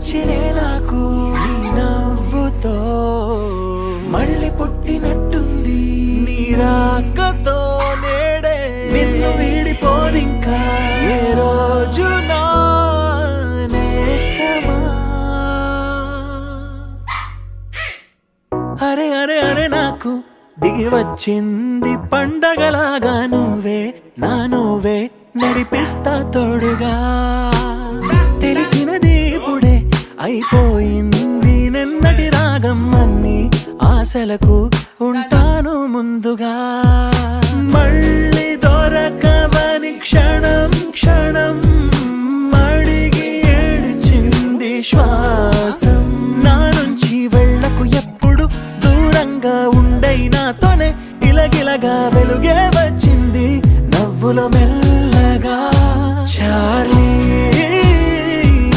వచ్చినే నాకు నీ నవ్వుతో మళ్ళీ పుట్టినట్టుంది నీ రాకతో నేడే నిన్ను వీడిపోనింకా ఏ రోజు నా నేస్తమా అరే అరే అరే నాకు దిగి వచ్చింది పండగలాగా నువ్వే నడిపిస్తా తోడుగా తెలిసినది ఇప్పుడే అయిపోయింది నిన్నటి రాగం అన్ని ఆశలకు ఉంటాను ముందుగా మళ్ళీ దొరకవని క్షణం క్షణం అడిగి ఏడ్చింది శ్వాసం నా నుంచి వెళ్ళకు ఎప్పుడు దూరంగా ఉండై నాతోనే ఇలగిలగా వెలుగే వచ్చింది నవ్వుల మెల్ల